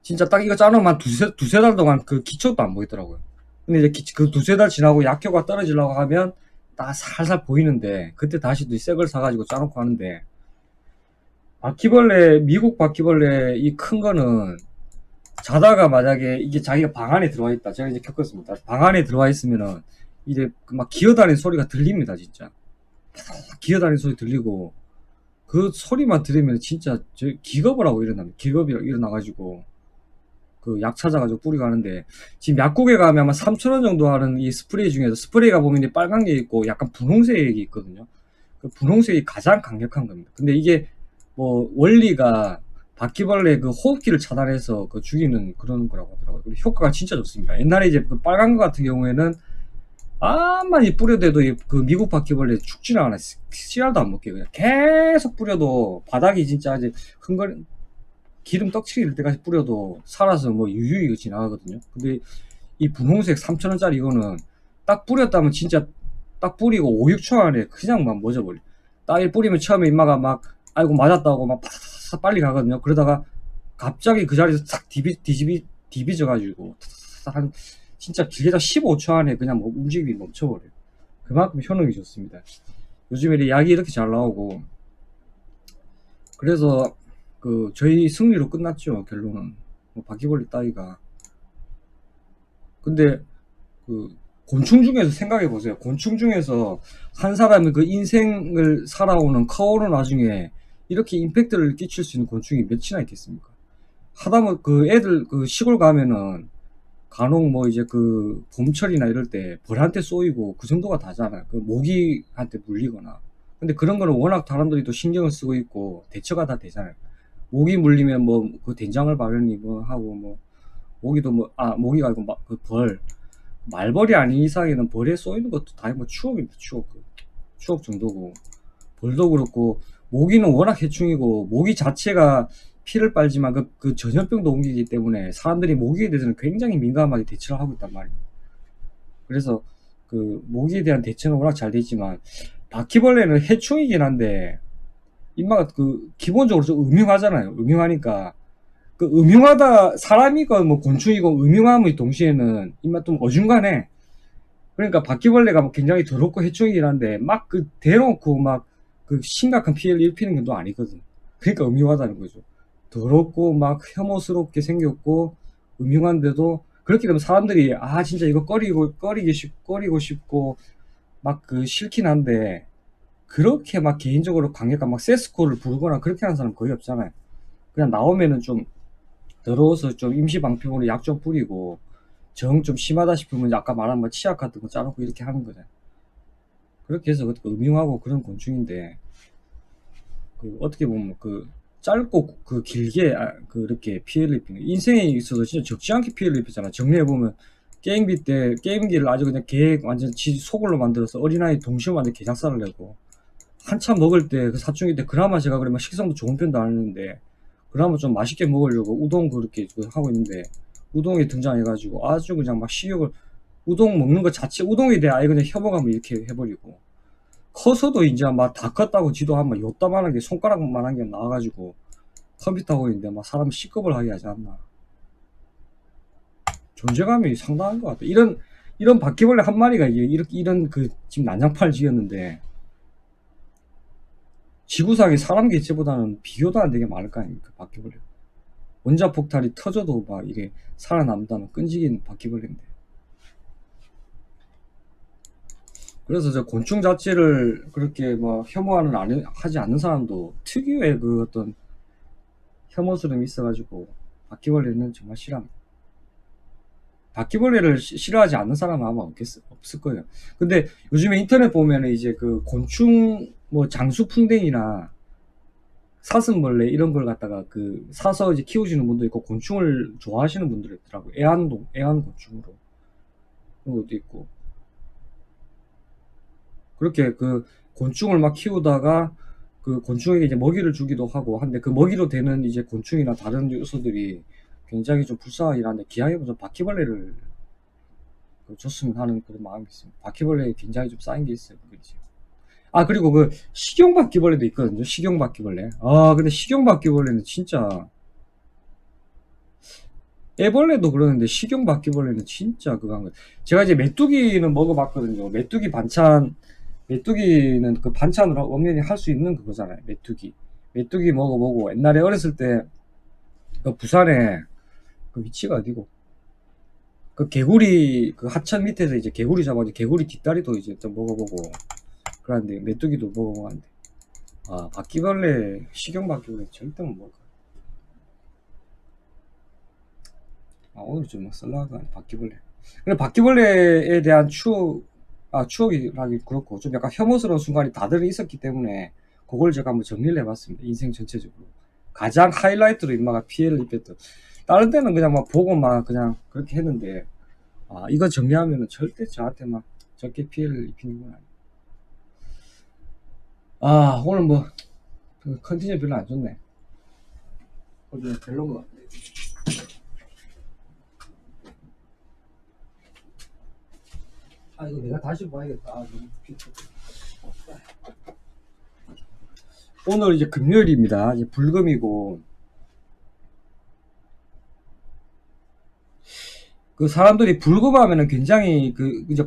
진짜 딱 이거 짜놓으면 한 두세 달 동안 그 기척도 안 보이더라고요. 근데 이제 그 두세 달 지나고 약효가 떨어지려고 하면 딱 살살 보이는데, 그때 다시 또 새 걸 사가지고 짜놓고 하는데, 미국 바퀴벌레 이 큰 거는 자다가 만약에 이게 자기가 방 안에 들어와 있다. 제가 이제 겪었습니다. 방 안에 들어와 있으면은 이제 막 기어다니는 소리가 들립니다, 진짜. 기어다니는 소리 들리고, 그 소리만 들으면 진짜 기겁을 하고 일어납니다. 기겁이 일어나가지고 약 찾아가지고 뿌리고 하는데, 지금 약국에 가면 아마 3,000원 정도 하는 이 스프레이 중에서 스프레이가 보면 빨간 게 있고 약간 분홍색이 있거든요. 그 분홍색이 가장 강력한 겁니다. 근데 이게 원리가 바퀴벌레 호흡기를 차단해서 죽이는 그런 거라고 하더라고요. 효과가 진짜 좋습니다. 옛날에 이제 빨간 거 같은 경우에는 아무리 뿌려대도 미국 바퀴벌레 죽지는 않아. 씨알도 안 먹게 그냥 계속 뿌려도 바닥이 진짜 이제 기름 떡치기 될 때까지 뿌려도 살아서 유유히 지나가거든요. 근데 이 분홍색 3,000원짜리 이거는 딱 뿌렸다면 진짜 딱 뿌리고 5, 6초 안에 그냥 막 멎어버려. 딱 뿌리면 처음에 인마가 막 아이고 맞았다고 막 파사사사 빨리 가거든요. 그러다가 갑자기 그 자리에서 싹 디비져가지고 한 진짜 길게다 15초 안에 그냥 움직임이 멈춰버려요. 그만큼 효능이 좋습니다. 요즘에 약이 이렇게 잘 나오고, 그래서 저희 승리로 끝났죠. 결론은 바퀴벌레 따위가. 근데 곤충 중에서 생각해 보세요. 곤충 중에서 한 사람이 인생을 살아오는 커오는 와중에 이렇게 임팩트를 끼칠 수 있는 곤충이 몇이나 있겠습니까? 하다못해 애들 시골 가면은 간혹 이제 봄철이나 이럴 때 벌한테 쏘이고 그 정도가 다잖아요. 모기한테 물리거나. 근데 그런 거는 워낙 사람들이 또 신경을 쓰고 있고 대처가 다 되잖아요. 모기 물리면 된장을 바르니 하고 모기도 모기가 아니고 말벌이 아닌 이상에는 벌에 쏘이는 것도 다 추억입니다. 추억 정도고, 벌도 그렇고, 모기는 워낙 해충이고, 모기 자체가 피를 빨지만 전염병도 옮기기 때문에 사람들이 모기에 대해서는 굉장히 민감하게 대처를 하고 있단 말이에요. 그래서 모기에 대한 대처는 워낙 잘 돼 있지만, 바퀴벌레는 해충이긴 한데 인마가 기본적으로 좀 음흉하잖아요. 음흉하니까 음흉하다, 사람이건 곤충이건 음흉함의 동시에는 인마 좀 어중간해. 그러니까 바퀴벌레가 굉장히 더럽고 해충이긴 한데 대놓고 심각한 피해를 입히는 건 또 아니거든. 그러니까 음흉하다는 거죠. 더럽고 혐오스럽게 생겼고 음흉한데도 그렇게 되면 사람들이 진짜 이거 꺼리고 싶고 싫긴 한데, 그렇게 개인적으로 강력한 세스코를 부르거나 그렇게 하는 사람 거의 없잖아요. 그냥 나오면은 좀 더러워서 좀 임시방편으로 약 좀 뿌리고, 정 좀 심하다 싶으면 아까 말한 뭐 치약 같은 거 짜놓고 이렇게 하는 거잖아. 그렇게 해서 음흉하고 그런 곤충인데, 어떻게 보면 짧고 길게 그렇게 피해를 입히는, 인생에 있어서 진짜 적지 않게 피해를 입혔잖아. 정리해보면 게임기 때 게임기를 아주 그냥 완전 지 속을로 만들어서 어린아이 동시에 완전 개작살을 내고, 한참 먹을 때 그 사춘기 때 그나마 제가 그러면 식성도 좋은 편도 아니는데 그나마 좀 맛있게 먹으려고 우동 그렇게 하고 있는데, 우동이 등장해가지고 아주 그냥 막 식욕을, 우동 먹는 것 자체, 우동에 대해 아예 그냥 혐오감을 이렇게 해버리고, 커서도 이제 막 다 컸다고 지도 한번 요따만한 게 손가락만한 게 나와가지고 컴퓨터 하고 있는데 막 사람 C급을 하게 하지 않나. 존재감이 상당한 것 같아. 이런 바퀴벌레 한 마리가 이런 지금 난장판을 지었는데, 지구상의 사람 개체보다는 비교도 안 되게 많을 거 아닙니까, 바퀴벌레. 원자폭탄이 터져도 막 이게 살아남다는 끈질긴 바퀴벌레인데. 그래서 저 곤충 자체를 그렇게 뭐 하지 않는 사람도 특유의 어떤 혐오스러움이 있어가지고 바퀴벌레는 정말 싫어합니다. 바퀴벌레를 싫어하지 않는 사람은 아마 없을 거예요. 근데 요즘에 인터넷 보면은 이제 곤충 뭐 장수풍뎅이나 사슴벌레 이런 걸 갖다가 사서 이제 키우시는 분도 있고, 곤충을 좋아하시는 분들이 있더라고요. 애완곤충으로. 그런 것도 있고. 그렇게 곤충을 막 키우다가 곤충에게 이제 먹이를 주기도 하고 한데, 먹이로 되는 이제 곤충이나 다른 요소들이 굉장히 좀 불쌍하긴 한데, 기왕이면 좀 바퀴벌레를 줬으면 하는 그런 마음이 있습니다. 바퀴벌레에 굉장히 좀 쌓인 게 있어요. 그렇지. 그리고 식용바퀴벌레도 있거든요. 식용바퀴벌레. 근데 식용바퀴벌레는 진짜, 애벌레도 그러는데 식용바퀴벌레는 진짜 그거 한 거예요. 제가 이제 메뚜기는 먹어봤거든요. 메뚜기는 반찬으로 엄연히 할 수 있는 그거잖아요. 메뚜기 먹어보고, 옛날에 어렸을 때 부산에 위치가 어디고, 개구리 하천 밑에서 이제 개구리 잡아가지고 개구리 뒷다리도 이제 좀 먹어보고 그러는데, 메뚜기도 먹어봤는데, 식용바퀴벌레 절대 못 먹을 거야. 오늘 좀 막 썰나가 바퀴벌레. 근데 바퀴벌레에 대한 추억이라기 그렇고, 좀 약간 혐오스러운 순간이 다들 있었기 때문에 그걸 제가 한번 정리를 해봤습니다. 인생 전체적으로 가장 하이라이트로 인마가 피해를 입혔던. 다른 때는 그냥 막 보고 막 그냥 그렇게 했는데, 이거 정리하면은 절대 저한테 막 적게 피해를 입히는 건 아니에요. 오늘 뭐 컨디션 별로 안 좋네. 오늘 별로인 것 같아. 이거 내가 다시 봐야겠다. 오늘 이제 금요일입니다. 이제 불금이고, 사람들이 불금하면은 굉장히 이제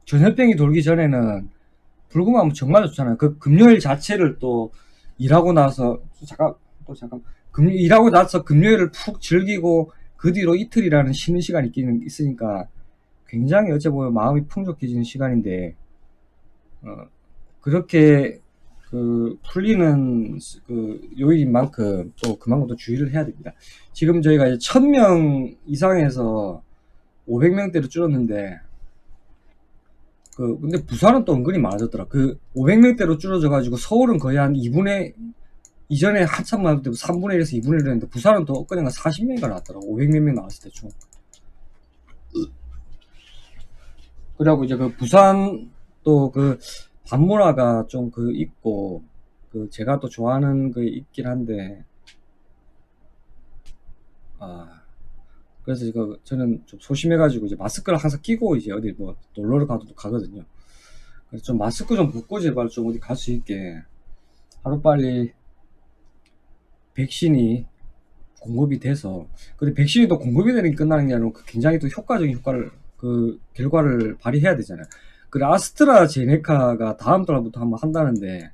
전염병이 돌기 전에는 불금하면 정말 좋잖아요. 금요일 자체를 또 일하고 나서 일하고 나서 금요일을 푹 즐기고 그 뒤로 이틀이라는 쉬는 시간이 있으니까 굉장히 어째 보면 마음이 풍족해지는 시간인데, 그렇게 풀리는 요일인 만큼 또 그만큼 또 주의를 해야 됩니다. 지금 저희가 이제 1000명 이상에서 500명대로 줄었는데, 근데 부산은 또 은근히 많아졌더라. 500명대로 줄어져가지고 서울은 거의 한 2분의, 이전에 한참 많을 때 3분의 1에서 2분의 1 했는데, 부산은 또 엊그제가 40명이 나왔더라고. 500몇 명 나왔을 때 총. 그리고 이제 부산 또 밤문화가 좀 있고, 제가 또 좋아하는 있긴 한데, 그래서 저는 좀 소심해가지고 이제 마스크를 항상 끼고 이제 어디 뭐 놀러를 가거든요. 그래서 좀 마스크 좀 벗고 제발 좀 어디 갈 수 있게 하루빨리 백신이 공급이 돼서, 근데 백신이 또 공급이 되는 게 끝나는 게 아니고 굉장히 또 효과적인 결과를 발휘해야 되잖아요. 아스트라제네카가 다음 달부터 한번 한다는데,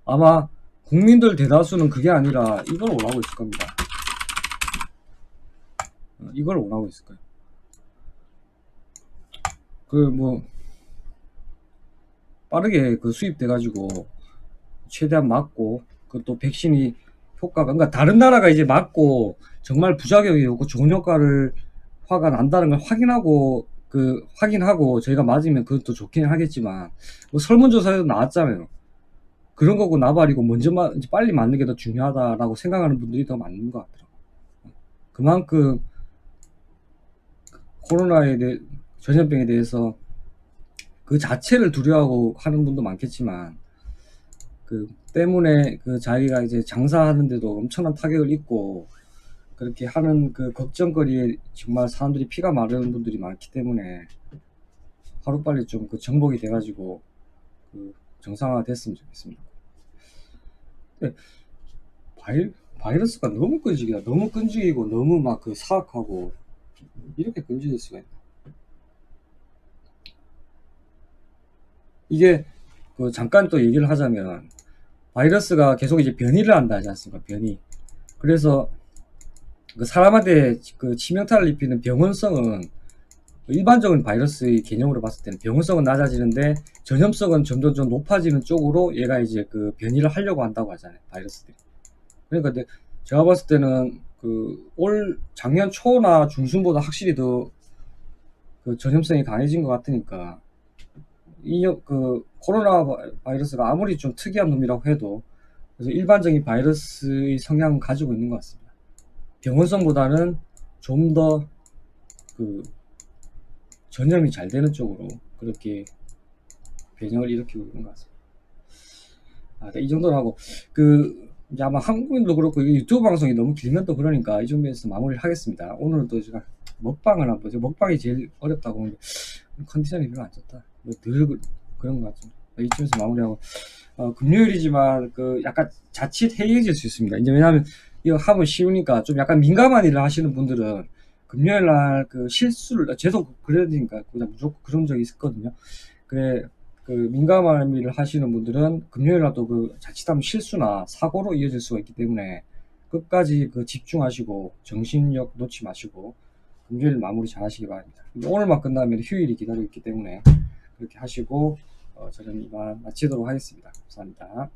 아마 국민들 대다수는 그게 아니라 이걸 원하고 있을 겁니다. 이걸 원하고 있을 거예요. 빠르게 수입돼가지고 최대한 맞고, 또 백신이 효과가, 그러니까 다른 나라가 이제 맞고 정말 부작용이 없고 좋은 화가 난다는 걸 확인하고 저희가 맞으면 그것도 좋긴 하겠지만, 뭐 설문조사에도 나왔잖아요. 그런 거고 나발이고 빨리 맞는 게 더 중요하다라고 생각하는 분들이 더 많은 것 같더라고요. 그만큼 코로나에 대해, 전염병에 대해서 그 자체를 두려워하고 하는 분도 많겠지만, 그 때문에 그 자기가 이제 장사하는데도 엄청난 타격을 입고 그렇게 하는 그 걱정거리에 정말 사람들이 피가 마르는 분들이 많기 때문에 하루빨리 좀 그 정복이 돼가지고 그 정상화 됐으면 좋겠습니다. 근데 바이러스가 너무 끈질기고 너무 막 그 사악하고 이렇게 끈질길 수가 있나? 이게 그 잠깐 또 얘기를 하자면, 바이러스가 계속 이제 변이를 한다 하지 않습니까? 변이. 그래서 그 사람한테 그 치명타를 입히는 병원성은, 일반적인 바이러스의 개념으로 봤을 때는 병원성은 낮아지는데 전염성은 점점 높아지는 쪽으로 얘가 이제 그 변이를 하려고 한다고 하잖아요, 바이러스들이. 그러니까 근데 제가 봤을 때는 그 올 작년 초나 중순보다 확실히 더 그 전염성이 강해진 것 같으니까, 그 코로나 바이러스가 아무리 좀 특이한 놈이라고 해도 그래서 일반적인 바이러스의 성향을 가지고 있는 것 같습니다. 병원성보다는 좀 더 그 전염이 잘 되는 쪽으로 그렇게 변형을 일으키고 있는 것 같습니다. 이 정도로 하고, 그 이제 아마 한국인도 그렇고 유튜브 방송이 너무 길면 또 그러니까 이 정도에서 마무리를 하겠습니다. 오늘은 또 제가 먹방을 한번, 먹방이 제일 어렵다고 하는데 컨디션이 별로 안 좋다. 늘 그런 것 같습니다. 이쯤에서 마무리하고, 금요일이지만 그 약간 자칫 해이해질 수 있습니다. 이제 왜냐하면 이거 하면 쉬우니까, 좀 약간 민감한 일을 하시는 분들은 금요일 날 그 실수를, 저도 그러니까 그냥 무조건 그런 적이 있었거든요. 그래, 그 민감한 일을 하시는 분들은 금요일 날도 그 자칫하면 실수나 사고로 이어질 수가 있기 때문에 끝까지 그 집중하시고 정신력 놓지 마시고 금요일 마무리 잘 하시기 바랍니다. 오늘만 끝나면 휴일이 기다리고 있기 때문에 그렇게 하시고, 저는 이만 마치도록 하겠습니다. 감사합니다.